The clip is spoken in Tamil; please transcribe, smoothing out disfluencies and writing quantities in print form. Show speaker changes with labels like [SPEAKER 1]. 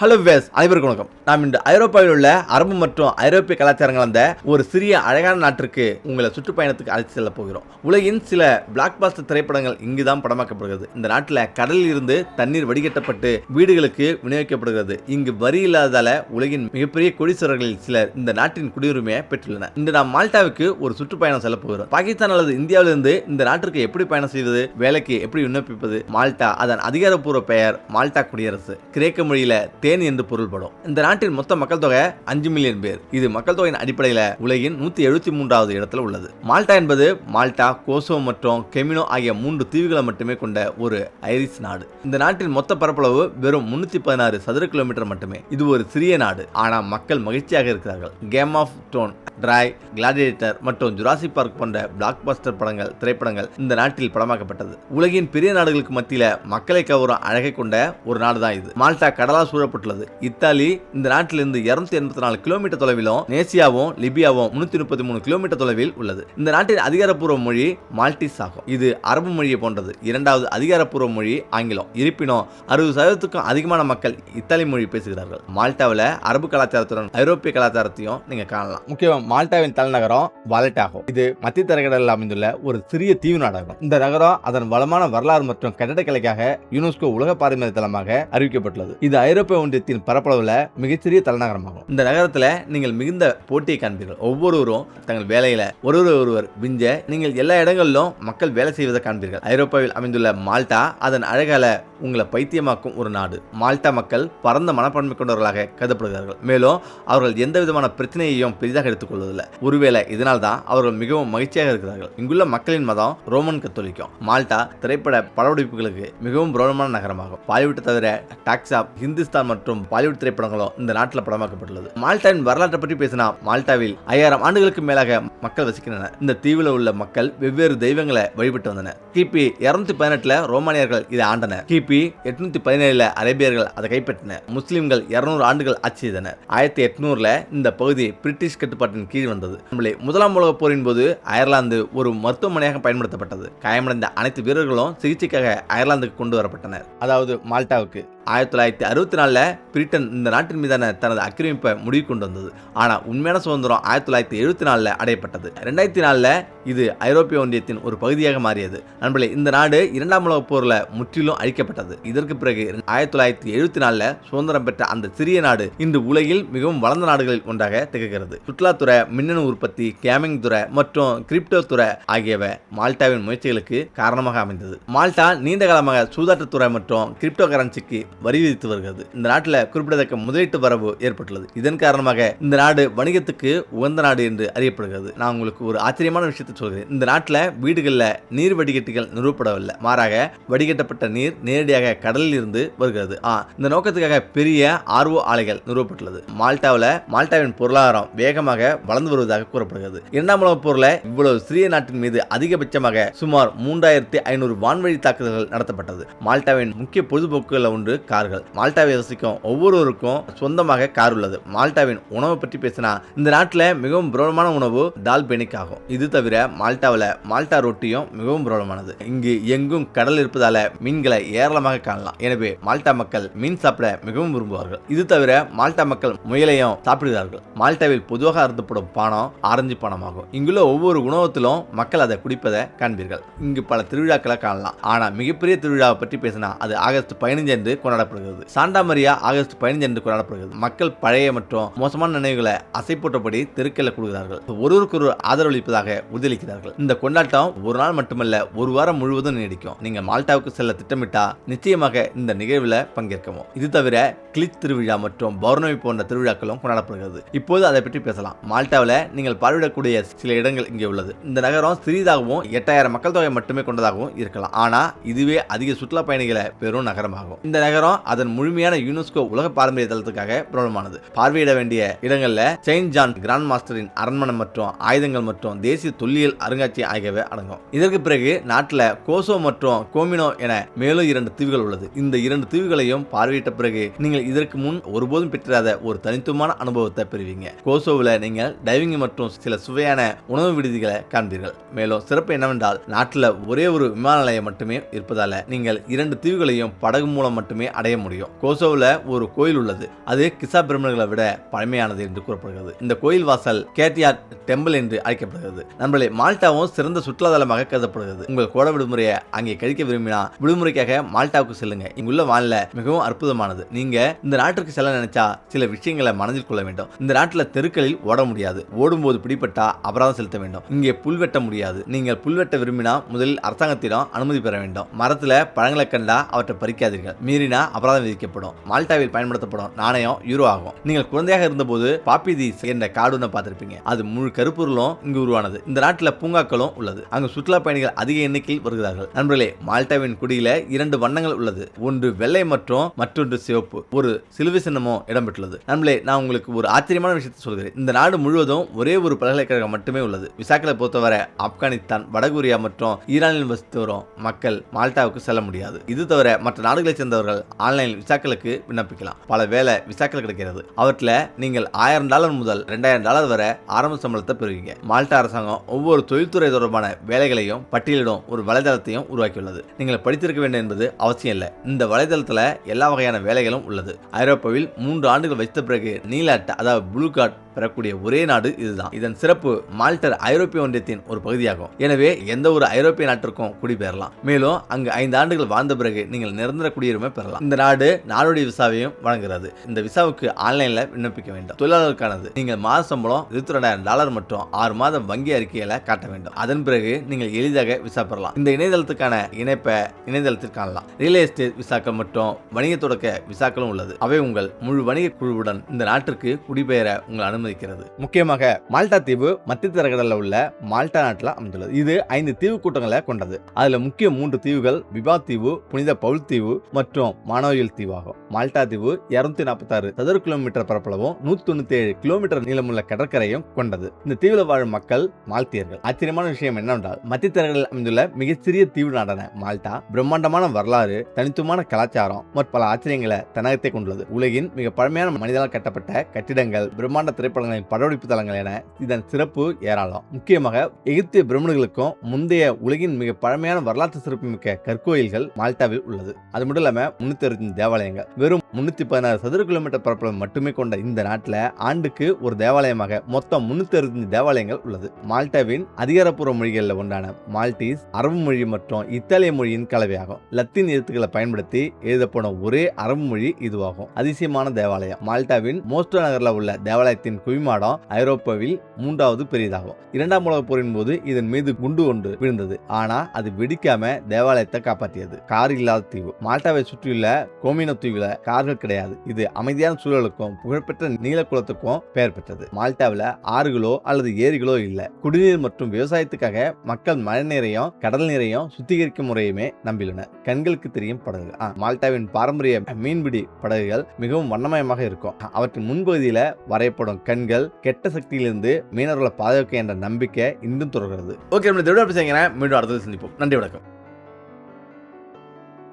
[SPEAKER 1] ஹலோ வேஸ், அனைவருக்கும் வணக்கம். நாம் இன்று ஐரோப்பாவில் உள்ள அரபு மற்றும் ஐரோப்பிய கலாச்சாரங்கள் அந்த ஒரு சிறிய அழகான நாட்டிற்கு உங்களை சுற்றுப்பயணத்துக்கு அழைத்து செல்ல போகிறோம். உலகின் சில பிளாக் பாஸ்டர் திரைப்படங்கள் இங்குதான் படமாக்கப்படுகிறது. இந்த நாட்டில் கடலில் இருந்து தண்ணீர் வடிகட்டப்பட்டு வீடுகளுக்கு விநியோகிக்கப்படுகிறது. இங்கு வரி இல்லாததால உலகின் மிகப்பெரிய கோடீஸ்வரர்களில் சிலர் இந்த நாட்டின் குடியுரிமையை பெற்றுள்ளனர். இன்று நாம் மால்டாவுக்கு ஒரு சுற்றுப்பயணம் செல்ல போகிறோம். பாகிஸ்தான் அல்லது இந்தியாவிலிருந்து இந்த நாட்டிற்கு எப்படி பயணம் செய்வது, வேலைக்கு எப்படி விண்ணப்பிப்பது, மால்டா அதன் அதிகாரப்பூர்வ பெயர் மால்டா குடியரசு, கிரேக்க மொழியில தேன் என்று பொருள்படும். இந்த நாட்டின் மொத்த மக்கள் தொகை 5 மில்லியன் பேர். இது மக்கள் தொகையின் அடிப்படையில் உலகின் 173வது இடத்துல உள்ளது. மால்டா என்பது மால்டா, கோசோ மற்றும் கெமினோ ஆகிய 3 தீவுகளை மட்டுமே கொண்ட ஒரு ஐரிஷ் நாடு. இந்த நாட்டின் மொத்த பரப்பளவு வெறும் 316 சதுர கிலோமீட்டர் மட்டுமே. இது ஒரு சிறிய நாடு, ஆனால் மக்கள் மகிழ்ச்சியாக இருக்கிறார்கள். Game of Throne, Troy, Gladiator மற்றும் ஜுராசிக் பார்க் போன்ற பிளாக் பஸ்டர் திரைப்படங்கள் இந்த நாட்டில் படமாக்கப்பட்டது. உலகின் பெரிய நாடுகளுக்கு மத்தியில மக்களை கவரும் அழகை கொண்ட ஒரு நாடு தான் இது. மால்டா கடலால் சூழப்பட்டுள்ளது. இத்தாலி இந்த நாட்டிலிருந்து 284 கிலோமீட்டர் தொலைவிலும், நேசியாவும் லிபியாவும் 333 கிலோமீட்டர் தொலைவில் உள்ளது. இந்த நாட்டின் அதிகாரப்பூர்வ மொழி மால்டீஸ் ஆகும். இது அரபு மொழியை போன்றது. இரண்டாவது அதிகாரப்பூர்வ மொழி ஆங்கிலம். இருப்பினும் 60% அதிகமான மக்கள் இத்தாலி மொழி பேசுகிறார்கள். மால்டாவில் அரபு கலாச்சாரத்துடன் ஐரோப்பிய கலாச்சாரத்தையும் நீங்க காணலாம். முக்கியமாக மால்டாவின் தலைநகரம் வாலெட்டா ஆகும். இது மத்திய தரைக்கடலில் அமைந்துள்ள ஒரு சிறிய தீவு நாடாகும். இந்த நகரம் அதன் வளமான வரலாறு மற்றும் கட்டடக்கலைக்காக யுனெஸ்கோ உலக பாரம்பரிய தலமாக அறிவிக்கப்பட்டுள்ளது. இது ஐரோப்பிய ஒன்றியத்தின் பரப்பளவுல மிகச்சிறிய தலைநகரமாகும். இந்த நகரத்தில் நீங்கள் மிகுந்த போட்டியை காண்பீர்கள். ஒவ்வொருவரும் தங்கள் வேலையில ஒருவர் விஞ்ச நீங்கள் எல்லா இடங்களிலும் மக்கள் வேலை செய்வதை காண்பீர்கள். ஐரோப்பாவில் அமைந்துள்ள மால்டா அதன் அழகால உங்களை பைத்தியமாக்கும் ஒரு நாடு. மால்டா மக்கள் பரந்த மனப்பான்மை கொண்டவர்களாக கருதப்படுகிறார்கள். மேலும் அவர்கள் எந்த விதமான பிரச்சனையையும் பெரிதாக எடுத்துக்கொள்வதில்லை. ஒருவேளை இதனால் தான் அவர்கள் மிகவும் மகிழ்ச்சியாக இருக்கிறார்கள். இங்குள்ள மக்களின் மதம் ரோமன் கத்தோலிக்கம். மால்டா திரைப்பட படப்பிடிப்புகளுக்கு மிகவும் பிரபலமான நகரமாகும். பாலிவுட் தவிர டாக்ஸாப், ஹிந்துஸ்தான் மற்றும் பாலிவுட் திரைப்படங்களும் இந்த நாட்டில் படமாக்கப்பட்டுள்ளது. மால்டாவின் வரலாற்றை பற்றி பேசினா, மால்டாவில் 5000 ஆண்டுகளுக்கு மேலாக மக்கள் வசிக்கின்றனர். இந்த தீவில் உள்ள மக்கள் வெவ்வேறு தெய்வங்களை வழிபட்டு வந்தனர். கிபி 218 ரோமானியர்கள் இதை ஆண்டனர். கிபி 817 அரேபியர்கள் அதை கைப்பற்றினர். முஸ்லிம்கள் 200 ஆண்டுகள் ஆட்சி செய்தனர். 1800 இந்த பகுதி பிரிட்டிஷ் கட்டுப்பாட்டின் கீழ் வந்தது. முதலாம் உலக போரின் போது அயர்லாந்து ஒரு மருத்துவமனையாக பயன்படுத்தப்பட்டது. காயமடைந்த அனைத்து வீரர்களும் சிகிச்சைக்காக அயர்லாந்துக்கு கொண்டு வரப்பட்டனர், அதாவது மால்டாவுக்கு. 1964 பிரிட்டன் இந்த நாட்டின் மீதான தனது ஆக்கிரமிப்பை முடிவு கொண்டு வந்தது. ஆனால் உண்மையான சுதந்திரம் 1974 அடையப்பட்டது. 2004 இது ஐரோப்பிய ஒன்றியத்தின் ஒரு பகுதியாக மாறியது. நண்பர்களே, இந்த நாடு 2ஆம் உலக போரில் முற்றிலும் அழிக்கப்பட்டது. இதற்கு பிறகு 1974 சுதந்திரம் பெற்ற அந்த சிறிய நாடு இன்று உலகில் மிகவும் வளர்ந்த நாடுகளில் ஒன்றாக திகழ்கிறது. சுற்றுலாத்துறை, மின்னணு உற்பத்தி, கேமிங் துறை மற்றும் கிரிப்டோ துறை ஆகியவை மால்டாவின் முயற்சிகளுக்கு காரணமாக அமைந்தது. மால்டா நீண்ட காலமாக சூதாட்டத்துறை மற்றும் கிரிப்டோ கரன்சிக்கு வரி விதித்து வருகிறது. இந்த நாட்டில் குறிப்பிடத்தக்க முதலீட்டு வரவு ஏற்பட்டுள்ளது. இதன் காரணமாக இந்த நாடு வணிகத்துக்கு உகந்த நாடு என்று அறியப்படுகிறது. நான் உங்களுக்கு ஒரு ஆச்சரியமான விஷயத்தை சொல்கிறேன். இந்த நாட்டில் வீடுகளில் நீர் வடிகட்டிகள் நிறுவப்படவில்லை. மாறாக வடிகட்டப்பட்ட நீர் நேரடியாக கடலில் இருந்து வருகிறது. இந்த நோக்கத்துக்காக பெரிய RO ஆலைகள் நிறுவப்பட்டுள்ளது. மால்டாவின் பொருளாதாரம் வேகமாக வளர்ந்து வருவதாக கூறப்படுகிறது. 2ஆம் உலக போரில் இவ்வளவு சிறிய நாட்டின் மீது அதிகபட்சமாக சுமார் 3500 வான்வழி தாக்குதல்கள் நடத்தப்பட்டது. மால்டாவின் முக்கிய பொழுதுபோக்குகள் ஒன்று கார்கள். மால்டாவை வசிக்கும் ஒவ்வொருவருக்கும் சொந்தமாக கார் உள்ளது. மால்டாவின் உணவை பற்றி பேசினா, இந்த நாட்டில் மிகவும் பிரபலமான உணவு தால் பெனிக் ஆகும். இது தவிர மால்டாவில் மால்டா ரொட்டியும் மிகவும் பிரபலமானது. இங்கு எங்கும் கடல் இருப்பதால மீன்களை ஏராளமாக காணலாம். எனவே மால்டா மக்கள் மீன் சாப்பிட மிகவும் விரும்புவார்கள். இது தவிர மால்டா மக்கள் முயலையும் சாப்பிடுகிறார்கள். மால்டாவில் பொதுவாக அருந்தப்படும் பானம் ஆரஞ்சு பானமாகும். இங்குள்ள ஒவ்வொரு உணவகத்திலும் மக்கள் அதை குடிப்பதை காண்பீர்கள். இங்கு பல திருவிழாக்களை காணலாம். ஆனால் மிகப்பெரிய திருவிழாவை பற்றி பேசினா அது ஆகஸ்ட் 15 என்று கொண்டாடப்படுகிறது. சாண்டா மரியா ஆகஸ்ட் 15 என்று கொண்டாடப்படுகிறது. மக்கள் பழைய மற்றும் மோசமான நினைவுகளை அசை போட்டபடி தெருக்களில் கூடுகிறார்கள். ஒருவருக்கு ஆதரவளிப்பதாக உறுதியளிக்கிறார்கள். இந்த கொண்டாட்டம் ஒரு நாள் மட்டுமல்ல, ஒரு வாரம் முழுவதும் நீடிக்கும். நீங்க மால்டாவுக்கு செல்ல திட்டமிட்டா நிச்சயமாக இந்த நிகழ்வில் பங்கேற்கவும். இது தவிர கிளிச் திருவிழா மற்றும் பௌர்ணமி போன்ற திருவிழாக்களும் கொண்டாடப்படுகிறது. இப்போது அதை பற்றி பேசலாம். மால்டாவில் நீங்கள் பார்வையிடக்கூடிய சில இடங்கள் இங்கே உள்ளது. இந்த நகரம் சிறிதாகவும் 8000 மக்கள் தொகை மட்டுமே கொண்டதாகவும் இருக்கலாம். ஆனா இதுவே அதிக சுற்றுலா பயணிகளை பெறும் நகரமாகும். இந்த நகரம் அதன் முழுமையான யுனெஸ்கோ உலக பாரம்பரிய தளத்துக்காக பிரபலமானது. பார்வையிட வேண்டிய இடங்கள்ல செயின்ட் ஜான் கிராண்ட் மாஸ்டரின் அரண்மனை மற்றும் ஆயுதங்கள் மற்றும் தேசிய தொல்லியல் அருங்காட்சியகம் ஆகியவை அடங்கும். இதற்கு பிறகு நாட்டில் கோசோ மற்றும் கோமினோ என மேலும் 2 தீவுகள் உள்ளது. இந்த 2 தீவுகளையும் பார்வையிட்ட பிறகு நீங்கள் இதற்கு முன் ஒருபோதும் பெற்றாத ஒரு தனித்துவமான அனுபவத்தை பெறுவீங்க. கோசோவில் நீங்கள் டைவிங் மற்றும் சில சுவையான உணவு விடுதிகளை காண்பீர்கள். மேலும் சிறப்பு என்னவென்றால் நாட்டில் ஒரே ஒரு விமான நிலையம் மட்டுமே இருப்பதால நீங்கள் 2 தீவுகளையும் படகு மூலம் மட்டுமே அடைய முடியும். கோசோவில் ஒரு கோயில் உள்ளது. அது கிசா பிரமிடுகளை விட பழமையானது என்று கூறப்படுகிறது. இந்த கோயில் வாசல் கேட்டியாட் டெம்பிள் என்று அழைக்கப்படுகிறது. நம்மளே மால்டாவும் சிறந்த சுற்றுலாதலமாக கருதப்படுகிறது. உங்கள் கோடை விடுமுறையை அங்கே கழிக்க விரும்பினா விடுமுறைக்காக மால்டாவுக்கு செல்லுங்க. இங்குள்ள வானிலை மிகவும் அற்புதமானது. நீங்க இந்த நாட்டிற்கு செல்ல நினைச்சா சில விஷயங்களை மனதில் கொள்ள வேண்டும். இந்த நாட்டில் தெருக்களில் ஓட முடியாது. ஓடும்போது பிடிப்பட்டா அபராதம் செலுத்த வேண்டும். இங்கே புல் வெட்ட முடியாது. நீங்கள் புல் வெட்ட விரும்பினா முதலில் அரசாங்கத்திடம் அனுமதி பெற வேண்டும். மரத்துல பழங்களை கண்டா அவற்றை பறிக்காதீர்கள். மீறினா அபராதம் விதிக்கப்படும். மால்டாவில் பயன்படுத்தப்படும் நாணயம் யூரோ ஆகும். நீங்கள் குழந்தையாக இருந்தபோது பாப்பி தீஸ் என்ற கார்டூனை பார்த்திருப்பீங்க. அது முழு கருப்பொருளும் இங்கு உருவானது. இந்த நாட்டில் பூங்காக்களும் உள்ளது. அங்கு சுற்றுலா பயணிகள் அதிக எண்ணிக்கையில் வருகிறார்கள். நண்பர்களே, மால்டாவின் குடியில 2 வண்ணங்கள் உள்ளது. ஒன்று வெள்ளை மற்றும் மற்றொன்று சிவப்பு. ஒரு சிலுவை சின்னமும் இடம்பெற்றுள்ளது. நண்பர்களே, நான் உங்களுக்கு ஒரு ஆச்சரியமான விஷயத்தை சொல்கிறேன். இந்த நாடு முழுவதும் ஒரே ஒரு பல்கலைக்கழகம் மட்டுமே உள்ளது. விசாக்களை பொறுத்தவரை ஆப்கானிஸ்தான், வடகொரியா மற்றும் ஈரானில் வசித்து வரும் மக்கள் மால்டாவுக்கு செல்ல முடியாது. இது தவிர மற்ற நாடுகளைச் சேர்ந்தவர்கள் ஆன்லைனில் விசாக்களுக்கு விண்ணப்பிக்கலாம். பல வேலை விசாக்கள் கிடைக்கிறது. அவற்றில் நீங்கள் $1000 முதல் $2000 வரை ஆரம்ப சம்பளத்தை பெறுவீங்க. மால்டா அரசாங்கம் ஒவ்வொரு தொழில்துறை தொடர்பான வேலைகளையும் பட்டியலிடும் ஒரு வலைதளத்தையும் உருவாக்கியுள்ளது. நீங்கள் படித்திருக்க வேண்டும் என்பது அவசியம் இல்லை. இந்த வலைதளத்தில் எல்லா வகையான வேலைகளும் உள்ளது. ஐரோப்பாவில் 3 ஆண்டுகள் வைத்த பிறகு நீல அட்டை, அதாவது ப்ளூ கார்டு பெறக்கூடிய ஒரே நாடு இதுதான். இதன் சிறப்பு மால்டர் ஐரோப்பிய ஒன்றியத்தின் ஒரு பகுதியாகும். எனவே எந்த ஒரு ஐரோப்பிய நாட்டிற்கும் குடிபெயரலாம். மேலும் அங்கு 5 ஆண்டுகள் வாழ்ந்த பிறகு நீங்கள் நிரந்தர குடியுரிமை பெறலாம். இந்த நாடு நாடோடி விசாவையும் வழங்குகிறது. இந்த விசாவுக்கு ஆன்லைன்ல விண்ணப்பிக்க வேண்டும். தொழிலாளர்களுக்கானது. நீங்கள் மாத சம்பளம் $22,000 மற்றும் 6 மாத வங்கி அறிக்கைகளை காட்ட வேண்டும். அதன் பிறகு நீங்கள் எளிதாக விசா பெறலாம். இந்த இணையதளத்துக்கான இணைப்பை இணையதளத்தில் காணலாம். ரியல் எஸ்டேட் விசாக்கள் மற்றும் வணிக தொடக்க விசாக்களும் உள்ளது. அவை உங்கள் முழு வணிக குழுவுடன் இந்த நாட்டிற்கு குடிபெயர உங்கள் அனுமதிக்கிறது. முக்கியமாக மால்டா தீவு மத்திய தரைக்கடலில் உள்ள மால்டா நாட்டில் அமைந்துள்ளது. இது 5 தீவு கூட்டங்களை கொண்டது. அதுல முக்கிய 3 தீவுகள் விபா தீவு, புனித பவுல் தீவு மற்றும் மானோயில் தீவு ஆகும். மால்டா தீவு 246 சதுர கிலோமீட்டர் பரப்பளவும் 197 கிலோமீட்டர் நீளமுள்ள கடற்கரையும் கொண்டது. இந்த தீவுல வாழும் மக்கள் மால்தியர்கள். ஆச்சரியமான விஷயம் என்னவென்றால் மத்திய தரைக்கடலில் அமைந்துள்ள மிகச்சிறிய தீவு நாடான மால்டா பிரம்மாண்டமான வரலாறு, தனித்துவமான கலாச்சாரம் மற்றும் பல ஆச்சரியங்களை தன்னகத்தை கொண்டுள்ளது. உலகின் மிக பழமையான மனிதனால் கட்டப்பட்ட கட்டிடங்கள், பிரம்மாண்ட திரைப்படங்களின் படப்பிடிப்பு தளங்கள் என இதன் சிறப்பு ஏராளம். முக்கியமாக எகிப்திய பிரமிடுகளுக்கும் முந்தைய உலகின் மிக பழமையான வரலாற்று சிறப்புமிக்க கற்கோயில்கள் மால்டாவில் உள்ளது. அது மட்டும் இல்லாம 365 தேவாலயங்கள். வெறும் 316 சதுர கிலோமீட்டர் பரப்பளவு மட்டுமே கொண்ட இந்த நாட்டில் ஆண்டுக்கு ஒரு தேவாலயமாக மொத்தம் 365 தேவாலயங்கள் உள்ளது. மால்டாவின் அதிகாரப்பூர்வ மொழிகளில் ஒன்றான மால்டீஸ் அரபு மொழி மற்றும் இத்தாலிய மொழியின் கலவையாகும். லத்தீன் எழுத்துக்களை பயன்படுத்தி எழுதப்படும் ஒரே அரபு மொழி இதுவாகும். அதிசயமான தேவாலயம். மால்டாவின் மோஸ்டோ நகரில் உள்ள தேவாலயத்தின் குவிமாடம் ஐரோப்பாவில் 3வது பெரியதாகும். 2ஆம் உலகப் போரின் போது இதன் மீது குண்டு ஒன்று விழுந்தது. ஆனா அது வெடிக்காம தேவாலயத்தை காப்பாற்றியது. கார் இல்லாத தீவு. மால்டாவை சுற்றியுள்ள கோமினோ தீவுல கார்கள் கிடையாது. இது அமைதியான சூழலுக்கும் புகழ்பெற்ற நீலக்குளத்துக்கும் பெயர் பெற்றது. மால்டாவில் ஆறுகளோ அல்லது ஏரிகளோ இல்ல. குடிநீர் மற்றும் விவசாயத்துக்காக மக்கள் மழை நீரையும் கடல் நீரையும் சுத்திகரிக்கும் முறையுமே நம்பியுள்ளனர். கண்களுக்கு தெரியும் படகுகள். மால்டாவின் பாரம்பரிய மீன்பிடி படகுகள் மிகவும் வண்ணமயமாக இருக்கும். அவற்றின் முன்பகுதியில வரையப்படும் கண்கள் கெட்ட சக்தியிலிருந்து மீனவர்களை பாதுகாக்க என்ற நம்பிக்கை இன்னும் தொடர்கிறது. ஓகே, மீண்டும் அடுத்த சந்திப்போம். நன்றி, வணக்கம்.